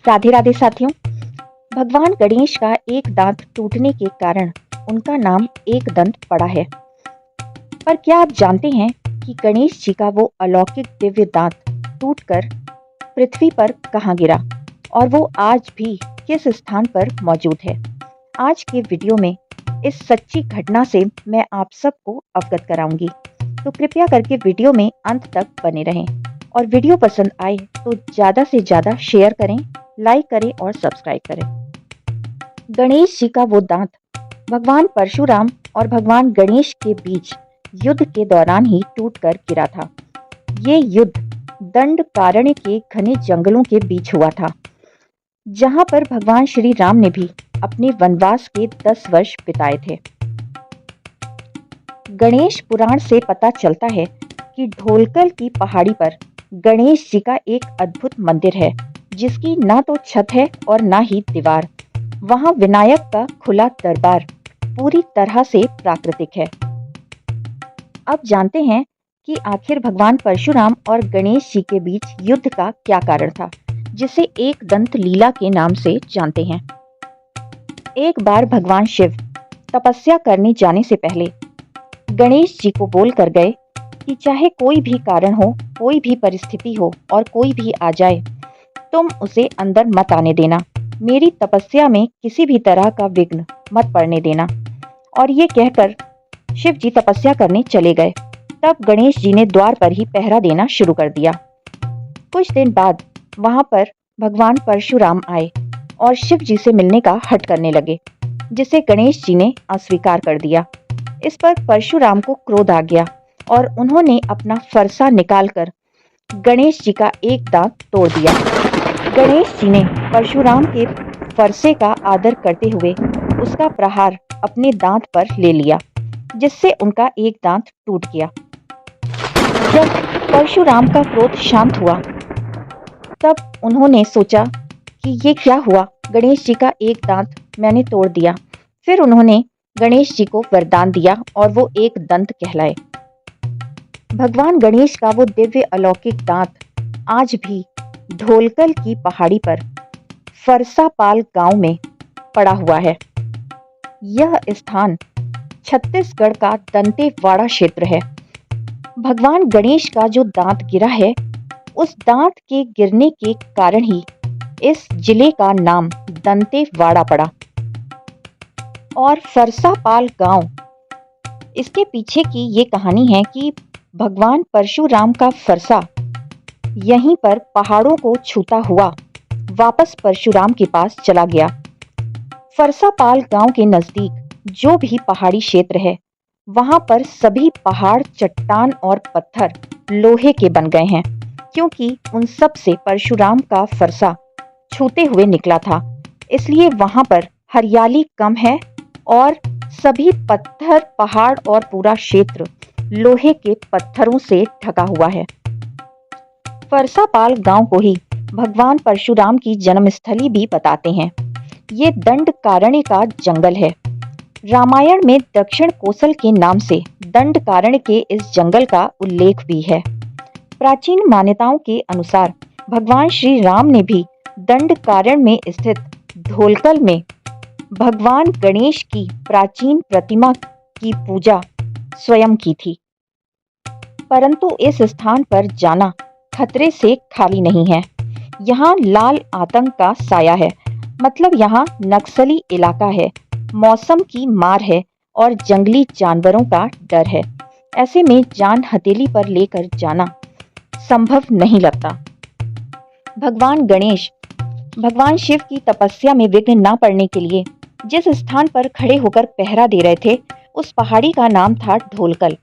राधे राधे साथियों। भगवान गणेश का एक दांत टूटने के कारण उनका नाम एक दंत पड़ा है। पर क्या आप जानते हैं कि गणेश जी का वो अलौकिक दिव्य दांत टूटकर पृथ्वी पर कहाँ गिरा और वो आज भी किस स्थान पर मौजूद है? आज के वीडियो में इस सच्ची घटना से मैं आप सबको अवगत कराऊंगी, तो कृपया करके वीडियो में अंत तक बने रहें और वीडियो पसंद आए तो ज़्यादा से ज़्यादा शेयर करें, लाइक करें और सब्सक्राइब करें। गणेश जी का वो दांत भगवान परशुराम और भगवान गणेश के बीच युद्ध के दौरान ही टूटकर गिरा था। ये युद्ध दंडकारण्य के घने जंगलों के बीच हुआ था, जहां पर भगवान श्री राम ने भी अपने वनवास के 10 वर्ष बिताए थे। गणेश पुराण से पता चलता है कि ढोलकल की पहाड़ी पर गणेश जी का एक अद्भुत मंदिर है, जिसकी ना तो छत है और ना ही दीवार। वहां विनायक का खुला दरबार पूरी तरह से प्राकृतिक है। अब जानते हैं कि आखिर भगवान परशुराम और गणेश जी के बीच युद्ध का क्या कारण था, जिसे एक दंत लीला के नाम से जानते हैं। एक बार भगवान शिव तपस्या करने जाने से पहले गणेश जी को बोल कर गए कि चाहे कोई भी कारण हो, कोई भी परिस्थिति हो और कोई भी आ जाए, तुम उसे अंदर मत आने देना। मेरी तपस्या में किसी भी तरह का विघ्न मत पड़ने देना। और ये कहकर शिव जी तपस्या करने चले गए। तब गणेश जी ने द्वार पर ही पहरा देना शुरू कर दिया। कुछ दिन बाद वहां पर भगवान परशुराम आए और शिव जी से मिलने का हठ करने लगे, जिसे गणेश जी ने अस्वीकार कर दिया। इस पर परशुराम को क्रोध आ गया और उन्होंने अपना फरसा निकालकर गणेश जी का एक दांत तोड़ दिया। गणेश जी ने परशुराम के फरसे का आदर करते हुए उसका प्रहार अपने दांत पर ले लिया, जिससे उनका एक दांत टूट गया। जब परशुराम का क्रोध शांत हुआ, तब उन्होंने सोचा कि ये क्या हुआ, गणेश जी का एक दांत मैंने तोड़ दिया। फिर उन्होंने गणेश जी को वरदान दिया और वो एक दंत कहलाए। भगवान गणेश का वो दिव्य अलौकिक दांत आज भी ढोलकल की पहाड़ी पर फरसापाल गांव में पड़ा हुआ है। यह स्थान छत्तीसगढ़ का दंतेवाड़ा क्षेत्र है। भगवान गणेश का जो दांत गिरा है, उस दांत के गिरने के कारण ही इस जिले का नाम दंतेवाड़ा पड़ा। और फरसापाल गांव, इसके पीछे की ये कहानी है कि भगवान परशुराम का फरसा यहीं पर पहाड़ों को छूता हुआ वापस परशुराम के पास चला गया। फरसापाल गांव के नजदीक जो भी पहाड़ी क्षेत्र है, वहां पर सभी पहाड़, चट्टान और पत्थर लोहे के बन गए हैं, क्योंकि उन सब से परशुराम का फरसा छूते हुए निकला था। इसलिए वहां पर हरियाली कम है और सभी पत्थर, पहाड़ और पूरा क्षेत्र लोहे के पत्थरों से ढका हुआ है। फरसापाल गांव को ही भगवान परशुराम की जन्मस्थली भी बताते हैं। ये दंडकारण्य का जंगल है। रामायण में दक्षिण कोसल के नाम से दंडकारण्य के इस जंगल का उल्लेख भी है। प्राचीन मान्यताओं के अनुसार भगवान श्री राम ने भी दंडकारण्य में स्थित ढोलकल में भगवान गणेश की प्राचीन प्रतिमा की पूजा स्वयं की थी। परंतु इस स्थान पर जाना खतरे से खाली नहीं है। यहाँ लाल आतंक का साया है, मतलब यहाँ नक्सली इलाका है, मौसम की मार है और जंगली जानवरों का डर है। ऐसे में जान हथेली पर लेकर जाना संभव नहीं लगता। भगवान गणेश भगवान शिव की तपस्या में विघ्न न पड़ने के लिए जिस स्थान पर खड़े होकर पहरा दे रहे थे, उस पहाड़ी का नाम था ढोलकल।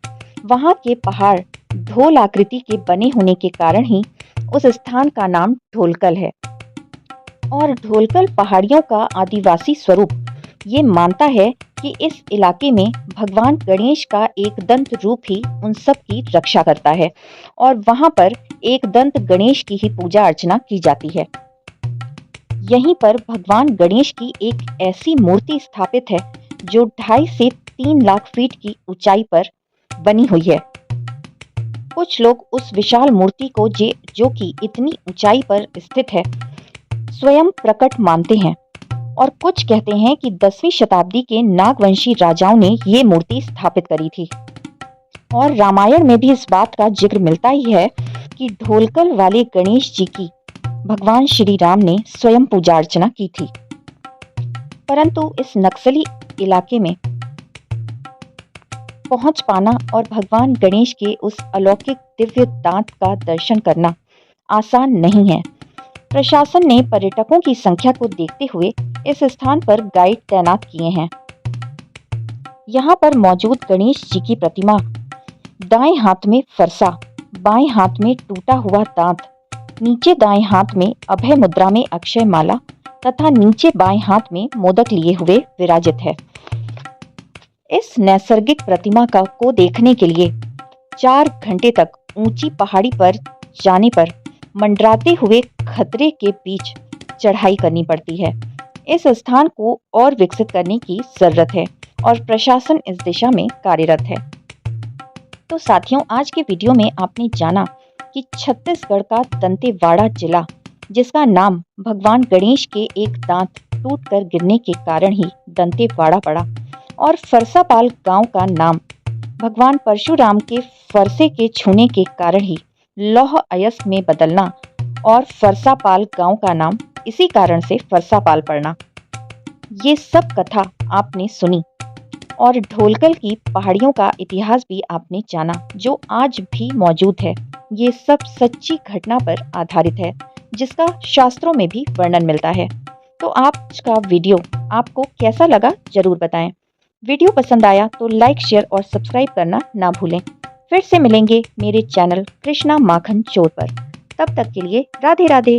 वहां के पहाड़ ढोल आकृति के बने होने के कारण ही उस स्थान का नाम ढोलकल है। और ढोलकल पहाड़ियों का आदिवासी स्वरूप ये मानता है कि इस इलाके में भगवान गणेश का एक दंत रूप ही उन सब की रक्षा करता है और वहां पर एक दंत गणेश की ही पूजा अर्चना की जाती है। यहीं पर भगवान गणेश की एक ऐसी मूर्ति स्थापित है जो 2.5 से 3 लाख फीट की ऊंचाई पर बनी हुई है। कुछ लोग उस विशाल मूर्ति को जो कि इतनी ऊंचाई पर स्थित है, स्वयं प्रकट मानते हैं और कुछ कहते हैं कि 10वीं शताब्दी के नागवंशी राजाओं ने ये मूर्ति स्थापित करी थी। और रामायण में भी इस बात का जिक्र मिलता ही है कि ढोलकल वाले गणेश जी की भगवान श्री राम ने स्वयं पूजा अर्चना की थी। परंतु इस नक्सली इलाके में पहुंच पाना और भगवान गणेश के उस अलौकिक दिव्य दांत का दर्शन करना आसान नहीं है। प्रशासन ने पर्यटकों की संख्या को देखते हुए इस स्थान पर गाइड तैनात किए हैं। यहाँ पर मौजूद गणेश जी की प्रतिमा दाएं हाथ में फरसा, बाएं हाथ में टूटा हुआ दांत, नीचे दाएं हाथ में अभय मुद्रा में अक्षय माला तथा नीचे बाएं हाथ में मोदक लिए हुए विराजित है। इस नैसर्गिक प्रतिमा को देखने के लिए 4 घंटे तक ऊंची पहाड़ी पर जाने पर मंडराते हुए खतरे के बीच चढ़ाई करनी पड़ती है। इस स्थान को और विकसित करने की जरूरत है और प्रशासन इस दिशा में कार्यरत है। तो साथियों, आज के वीडियो में आपने जाना कि छत्तीसगढ़ का दंतेवाड़ा जिला, जिसका नाम भगवान गणेश के एक दांत टूटकर गिरने के कारण ही दंतेवाड़ा पड़ा, और फरसापाल गांव का नाम भगवान परशुराम के फरसे के छूने के कारण ही लौह अयस्क में बदलना और फरसापाल गांव का नाम इसी कारण से फरसापाल पड़ना, ये सब कथा आपने सुनी। और ढोलकल की पहाड़ियों का इतिहास भी आपने जाना, जो आज भी मौजूद है। ये सब सच्ची घटना पर आधारित है, जिसका शास्त्रों में भी वर्णन मिलता है। तो आज का वीडियो आपको कैसा लगा जरूर बताएं। वीडियो पसंद आया तो लाइक, शेयर और सब्सक्राइब करना ना भूलें। फिर से मिलेंगे मेरे चैनल कृष्णा माखन चोर पर। तब तक के लिए राधे राधे।